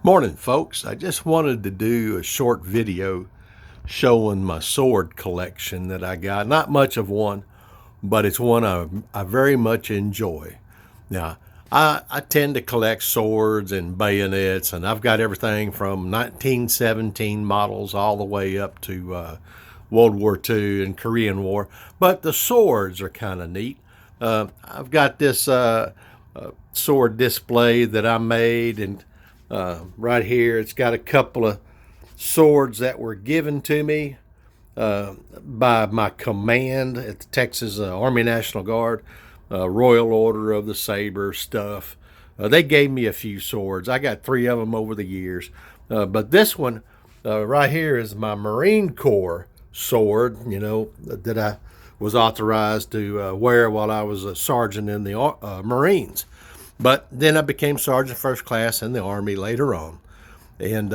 Morning, folks. I just wanted to do a short video showing my sword collection that I got. Not much of one, but it's one I very much enjoy. Now, I tend to collect swords and bayonets, and I've got everything from 1917 models all the way up to World War II and Korean War. But the swords are kind of neat. I've got this sword display that I made, and right here it's got a couple of swords that were given to me by my command at the Texas Army National Guard, Royal Order of the Saber stuff. They gave me a few swords. I got 3 of them over the years. But this one right here is my Marine Corps sword, that I was authorized to wear while I was a sergeant in the Marines. But then I became sergeant first class in the Army later on. And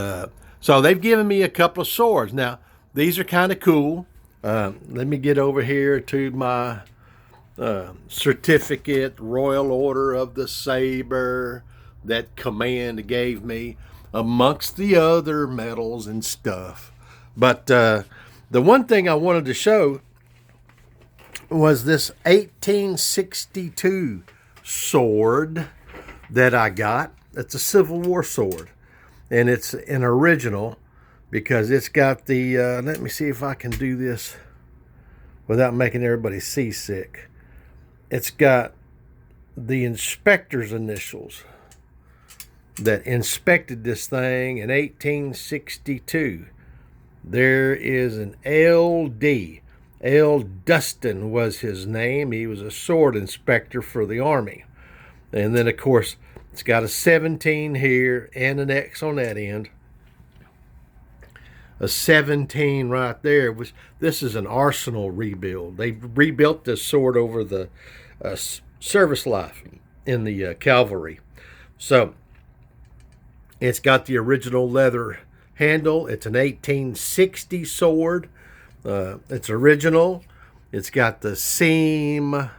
so they've given me a couple of swords. Now, these are kind of cool. Let me get over here to my certificate, Royal Order of the Saber, that command gave me, amongst the other medals and stuff. But the one thing I wanted to show was this 1862 sword that I got. It's a Civil War sword, and it's an original because it's got the let me see if I can do this without making everybody seasick. It's got the inspector's initials that inspected this thing in 1862. There is an L.D. L. Dustin was his name. He was a sword inspector for the Army. And then, of course, it's got a 17 here and an X on that end. A 17 right there. This is an arsenal rebuild. They rebuilt this sword over the service life in the Cavalry. So, it's got the original leather handle. It's an 1860 sword. It's original. It's got the seam. I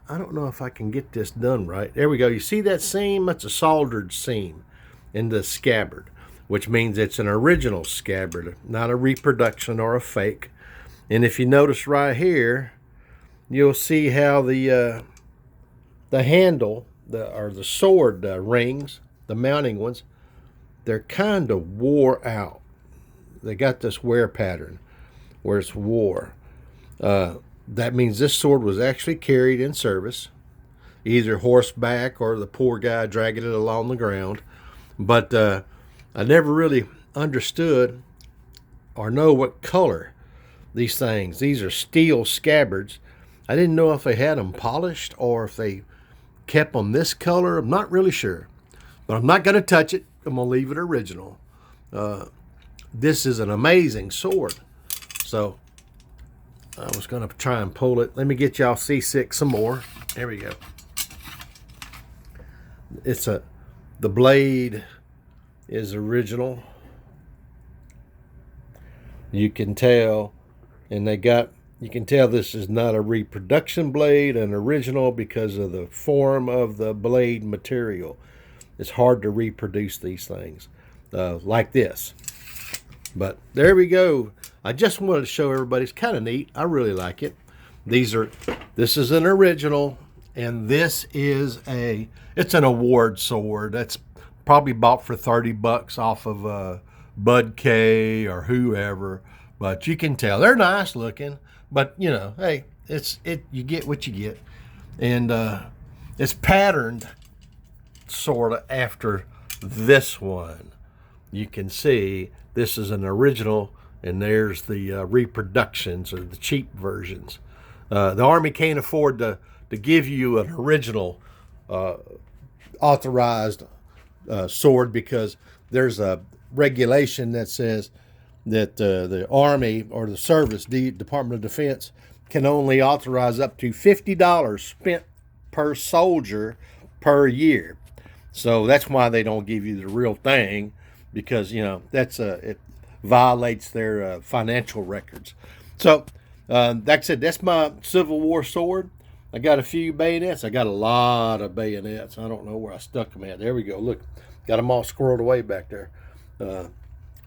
don't know if I can get this done right. There we go. You see that seam? That's a soldered seam in the scabbard, which means it's an original scabbard, not a reproduction or a fake. And if you notice right here, you'll see how the handle, or the sword rings, the mounting ones, they're kind of wore out. They got this wear pattern where it's wore. That means this sword was actually carried in service, either horseback or the poor guy dragging it along the ground. But I never really understood or know what color these things. These are steel scabbards. I didn't know if they had them polished or if they kept them this color. I'm not really sure. But I'm not going to touch it. I'm going to leave it original. This is an amazing sword. So I was going to try and pull it. Let me get y'all seasick some more. There we go. The blade is original. You can tell, and you can tell this is not a reproduction blade, an original, because of the form of the blade material. It's hard to reproduce these things like this. But there we go. I just wanted to show everybody. It's kind of neat. I really like it. This is an original, and this is it's an award sword. That's probably bought for $30 off of Bud K or whoever. But you can tell they're nice looking. But hey, you get what you get, and it's patterned sort of after this one. You can see this is an original, and there's the reproductions or the cheap versions. The Army can't afford to give you an original authorized sword, because there's a regulation that says that the Army or the service, the Department of Defense, can only authorize up to $50 spent per soldier per year. So that's why they don't give you the real thing, because it violates their financial records. So like I said, that's my Civil War sword. I got a few bayonets. I got a lot of bayonets. I don't know where I stuck them at. There we go. Look, got them all squirreled away back there.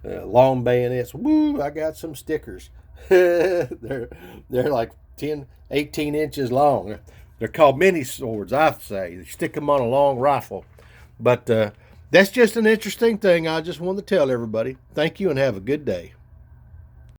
Long bayonets. Woo! I got some stickers. they're like 10, 18 inches long. They're called mini swords, I say. They stick them on a long rifle. But that's just an interesting thing I just wanted to tell everybody. Thank you and have a good day.